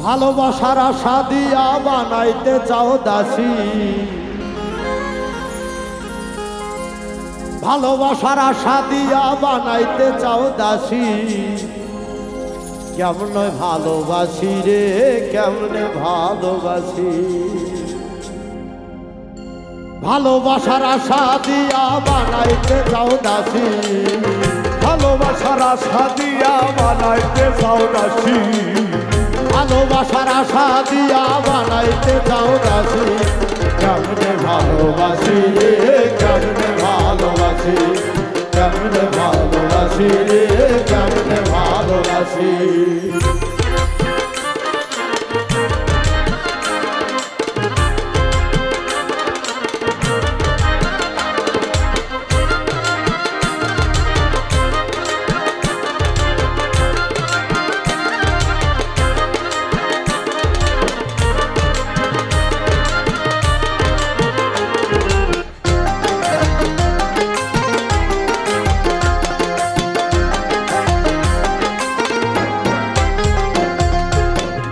ভালোবাসার আশা দিয়া বানাইতে চাও দাসী, ভালোবাসার আশা দিয়া বানাইতে চাও দাসী। কেমনে ভালোবাসি রে, কেমনে ভালোবাসি, ভালোবাসার আশা দিয়া বানাইতে চাও দাসী, ভালোবাসার আশা দিয়া বানাইতে চাও দাসী, ভালোবাসার আশা দিয়া বানাইতে চাও দাসী। কেমনে ভালোবাসি রে, কেমনে ভালোবাসি, কেমনে ভালোবাসি রে, কেমনে ভালোবাসি।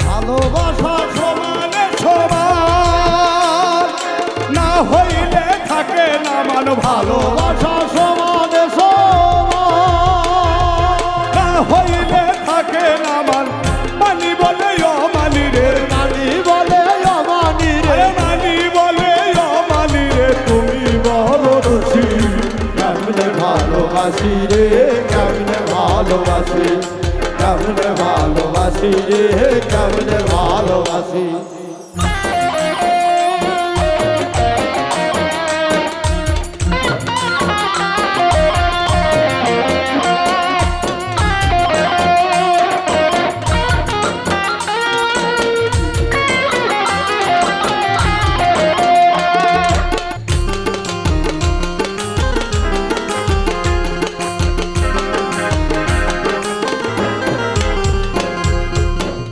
ভালোবাসা সমানে সমান না হইলে থাকে না মান, ভালোবাসা সমানে সমান না হইলে থাকে না মান। মানি বলে অমানি রে, মানি বলে অমানি রে, মানি বলে অমানি রে, তুমি বলো দোষী। কেমনে ভালোবাসি রে, কেমনে ভালোবাসি, কেমনে ভালোবাসি রে, কেমনে ভালোবাসি।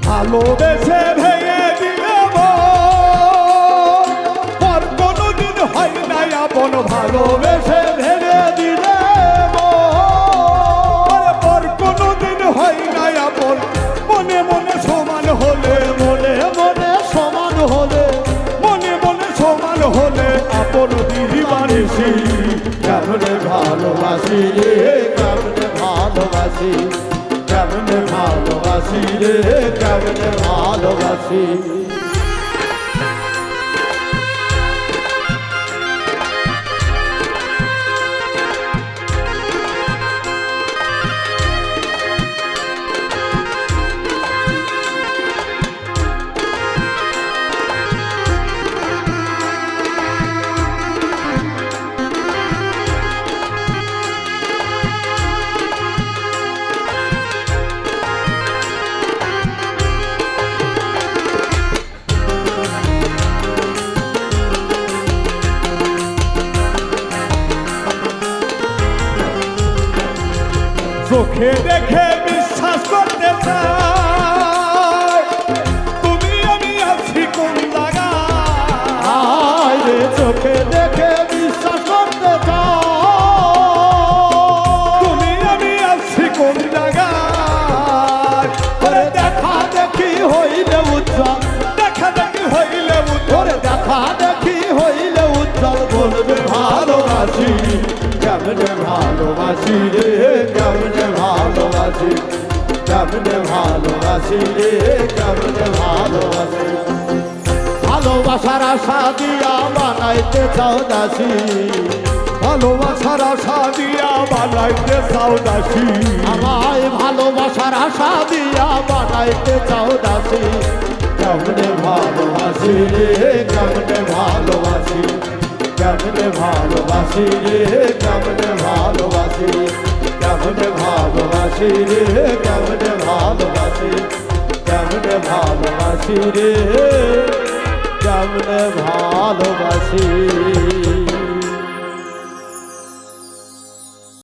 ভালোবেসে ভেঙে দিলে পর কোনদিন হয় না আপন, ভালোবেসে ভেঙে দিলে পর কোনদিন হয় না আপন। মনে মনে সমান হলে, মনে মনে সমান হলে, মনে মনে সমান হলে আপন দিদিবানিসি। কেমনে ভালোবাসি রে, কেমনে ভালোবাসি, কেমনে ভালোবাসি রে, কেমনে ভালোবাসি। চোখে দেখে বিশ্বাস করতে চাই, তুমি আমি আছি কোন জায়গায় রে। চোখে দেখে বিশ্বাস করতে চাও, তুমি আমি আছি কোন জায়গায়। ওরে দেখা দেখি হইলে উজ্জ্বল, দেখা দেখি হইলে ওরে দেখা দেখি হইলে উজ্জ্বল বলবে ভালোবাসি। কেমনে ভালোবাসি রে, কেমনে ভালোবাসি, কেমনে ভালোবাসি রে, কেমনে ভালোবাসি। ভালোবাসার আশা দিয়া বানাইতে চাও দাসী, ভালোবাসার আশা দিয়া বানাইতে চাও দাসী, আমায় ভালোবাসার আশা দিয়া বানাইতে চাও দাসী। কেমনে ভালোবাসি রে, কেমনে ভালোবাসি, কেমনে ভালোবাসি রে, কেমনে ভালোবাসি, কেমনে ভালোবাসি রে, কেমনে ভালোবাসি, কেমনে ভালোবাসি রে, কেমনে ভালোবাসি।